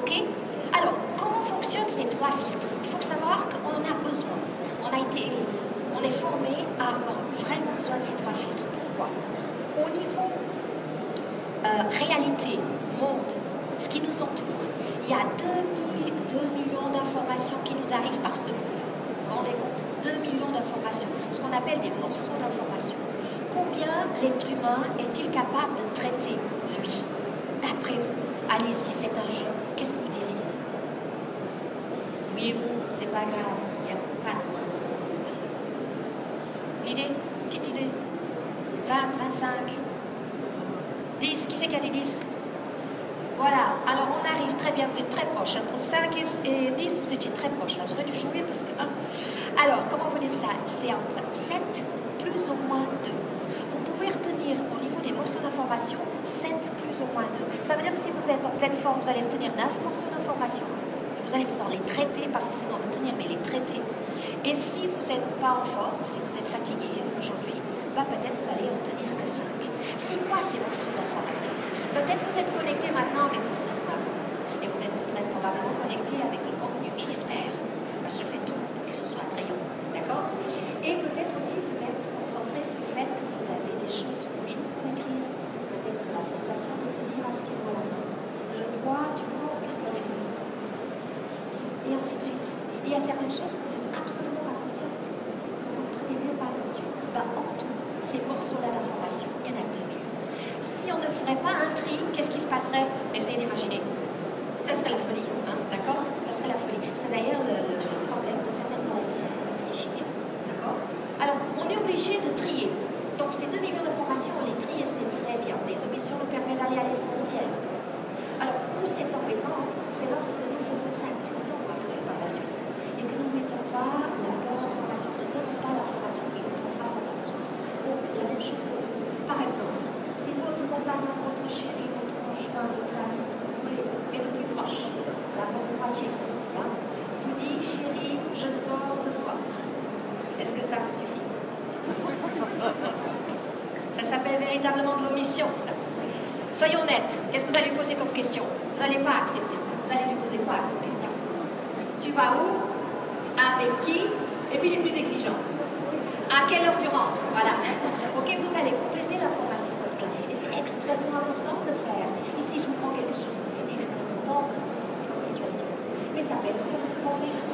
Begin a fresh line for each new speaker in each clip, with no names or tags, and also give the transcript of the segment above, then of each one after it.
Ok? Alors, comment fonctionnent ces trois filtres? Il faut savoir qu'on en a besoin. On est formé à avoir vraiment besoin de ces trois filtres. Pourquoi? Au niveau réalité, monde, ce qui nous entoure, il y a 2 millions d'informations qui nous arrivent par seconde. Vous vous rendez compte? 2 millions d'informations, ce qu'on appelle des morceaux d'informations. Combien l'être humain est-il capable de traiter, lui? D'après vous, allez-y, c'est un jeu. Qu'est-ce que vous diriez? Oui, vous, c'est pas grave, il n'y a pas de point. L'idée? Petite idée? 20, 25, 10, qui c'est qui a dit 10? Voilà, alors on arrive très bien, vous êtes très proche. Entre 5 et 10, vous étiez très proche. Là, vous aurez dû jouer parce que... Alors, comment vous dire ça? C'est entre 7 plus ou moins 2. Vous pouvez retenir au niveau des morceaux d'information 7 plus ou moins 2. Ça veut dire que si vous êtes en pleine forme, vous allez retenir 9 morceaux d'information. Vous allez pouvoir les traiter, pas forcément retenir, mais les traiter. Et si vous n'êtes pas en forme, si vous êtes fatigué aujourd'hui, bah peut-être vous allez retenir que 5. C'est quoi ces morceaux d'information? Peut-être vous êtes connecté maintenant avec le son avant. Et vous êtes peut-être probablement connecté avec le contenu, je l'espère. Je fais tout pour que ce soit attrayant. D'accord? Et peut-être aussi vous êtes concentré sur le fait que vous avez des choses sur vos genoux pour écrire. Peut-être la sensation de tenir un stylo à la main. Le poids du corps puisqu'on est debout. Et ainsi de suite. Il y a certaines choses que vous n'êtes absolument pas consciente. Vous ne prêtez même pas attention. Ben, en tout, ces morceaux-là d'information, il y en a 2 millions. Si on ne ferait pas un tri, qu'est-ce qui se passerait? Essayez d'imaginer. Ça serait la folie, hein, d'accord? Ça serait la folie. C'est d'ailleurs le problème de certaines maladies psychiques, d'accord? Alors, on est obligé de trier. Donc, ces 2 millions d'informations, on les trie et c'est très bien. Les omissions nous permettent d'aller à l'essentiel. Alors, où c'est embêtant, c'est lorsque nous faisons ça tout le temps après, par la suite, et que nous ne mettons pas la bonne information, ne donnons pas l'information que l'autre face à besoin. Ou la même chose pour vous. Par exemple, si votre compagnon, votre chéri, votre conjoint, votre ami, ce que vous voulez, mais le plus proche, la votre moitié, vous dit, chérie, je sors ce soir. Est-ce que ça vous suffit? Ça s'appelle véritablement de l'omission, ça. Soyons honnêtes, qu'est-ce que vous allez lui poser comme question? Vous n'allez pas accepter ça. Vous allez lui poser quoi comme question? Tu vas où? Avec qui? Et puis les plus exigeants. À quelle heure tu rentres? Voilà. Ok, vous allez compléter l'information comme cela. Et c'est extrêmement important de le faire. Ici, je vous prends quelque chose d'extrêmement tendre comme situation. Mais ça peut être beaucoup plus complexe.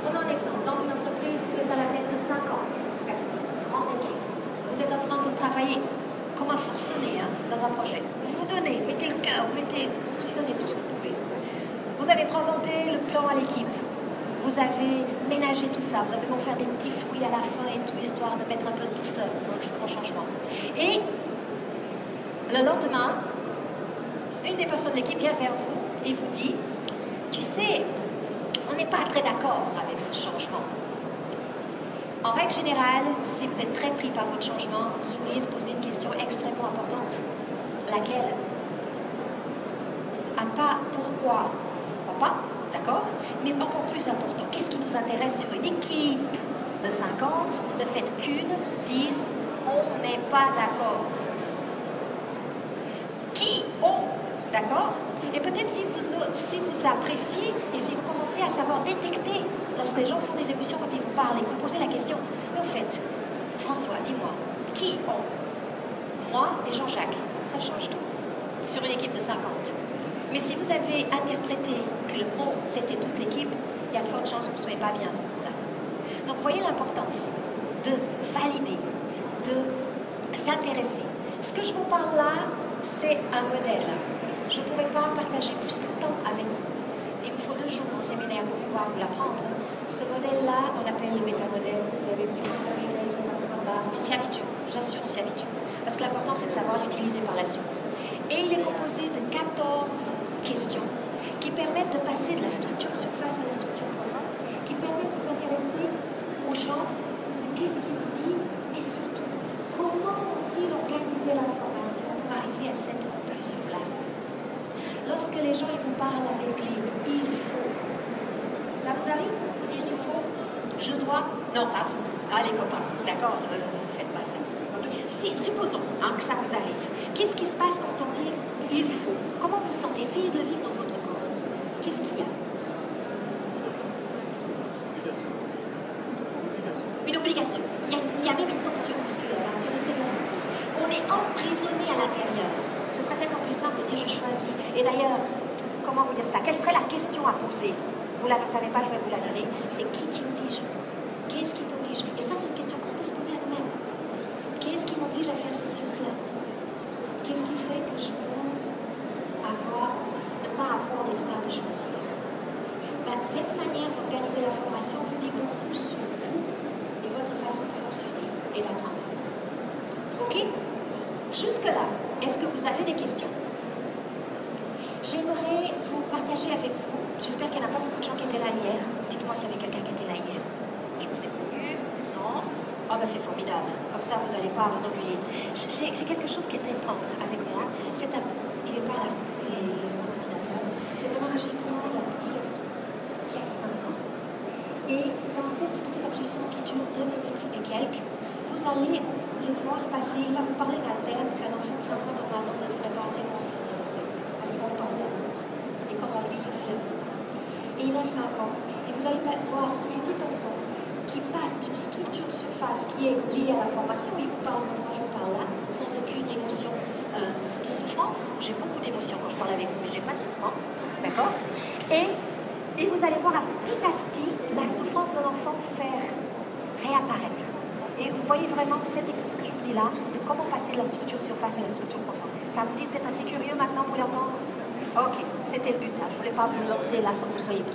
Prenons un exemple. Dans une entreprise, vous êtes à la tête de 50 personnes, grande équipe. Vous êtes en train de travailler comme un forcené dans un projet. Vous donnez, mettez le cœur, vous y donnez tout ce que vous pouvez. Vous avez présenté le plan à l'équipe. Vous avez ménagé tout ça. Vous avez beau faire des petits fruits à la fin et tout, histoire de mettre un peu de douceur dans ce grand changement. Et le lendemain, une des personnes de l'équipe vient vers vous et vous dit, tu sais, on n'est pas très d'accord avec ce changement. En règle générale, si vous êtes très pris par votre changement, vous oubliez de poser une question extrêmement importante. Laquelle? Pas pourquoi pas, d'accord? Mais encore plus important, qu'est-ce qui nous intéresse sur une équipe de 50, le fait qu'une dise on n'est pas d'accord? Qui ont? D'accord? Et peut-être si vous appréciez et si vous commencez à savoir détecter lorsque les gens font des émotions quand ils vous parlent et que vous posez la question, mais au fait, François, dis-moi, qui ont? Moi et Jean-Jacques, ça change tout sur une équipe de 50. Mais si vous avez interprété que le mot c'était toute l'équipe, il y a de fortes chances que vous ne soyez pas bien à ce moment-là. Donc voyez l'importance de valider, de s'intéresser. Ce que je vous parle là, c'est un modèle. Je ne pourrais pas partager plus de temps avec vous. Il me faut 2 jours en séminaire pour pouvoir vous l'apprendre. Ce modèle-là, on l'appelle le métamodèle. Vous savez, c'est un modèle, c'est un barbare. On s'y habitue, j'assure, on s'y habitue. Parce que l'important, c'est de savoir l'utiliser par la suite. Et il est composé de 14 questions qui permettent de passer de la structure surface à la structure profonde, qui permettent de s'intéresser aux gens, de qu'est-ce qu'ils vous disent, et surtout, comment ont-ils organisé l'information pour arriver à cette conclusion-là. Lorsque les gens ils vous parlent avec les « il faut », ça vous arrive de vous dire « il faut »,« je dois », non, pas vous, ah les copains, d'accord, ne faites pas ça. Si, supposons que ça vous arrive. Qu'est-ce qui se passe quand on dit « il faut » Comment vous sentez? Essayez de le vivre dans votre corps. Qu'est-ce qu'il y a? Une obligation. Il y a même une tension musculaire, hein, si on essaie de la sentir. On est emprisonné à l'intérieur. Ce serait tellement plus simple de dire je choisis. Et d'ailleurs, comment vous dire ça? Quelle serait la question à poser? Vous ne la savez pas, je vais vous la donner. C'est qui t'oblige? Qu'est-ce qui t'oblige? Et ça, c'est une question qu'on peut se poser à nous-mêmes. Qu'est-ce qui m'oblige à faire ceci ou cela? Qu'est-ce qui fait que je pense ne pas avoir le droit de choisir? Ben, cette manière d'organiser la formation vous dit beaucoup sur vous et votre façon de fonctionner et d'apprendre. Ok? Jusque-là, est-ce que vous avez des questions? J'aimerais vous partager avec vous, j'espère qu'il n'y en a pas beaucoup de gens qui étaient là hier. Dites-moi s'il y avait quelqu'un qui était là hier. Je vous ai connu? Non? Ah ben c'est formidable, comme ça vous n'allez pas vous ennuyer. J'ai quelque chose qui était tendre avec moi. Il n'est pas là, mon ordinateur. C'est un enregistrement d'un petit garçon qui a 5 ans. Et dans cet petit enregistrement qui dure 2 minutes et quelques, vous allez le voir passer, il va vous parler d'un thème qu'un enfant de 5 ans normalement ne devrait pas tellement s'y intéresser. Parce qu'il va vous parler d'amour et comment vivre l'amour. Et il a 5 ans, et vous allez voir ce petit enfant qui passe d'une structure de surface qui est liée à la formation, il vous parle comme moi, je vous parle là, sans aucune émotion de souffrance. J'ai beaucoup d'émotions quand je parle avec vous, mais je n'ai pas de souffrance, d'accord? Et vous allez voir petit à petit la souffrance de l'enfant faire réapparaître. Et vous voyez vraiment ce que je vous dis là, de comment passer de la structure surface à la structure profonde. Ça vous dit, vous êtes assez curieux maintenant pour l'entendre? Ok, c'était le but, hein. Je ne voulais pas vous lancer là sans que vous soyez prêts.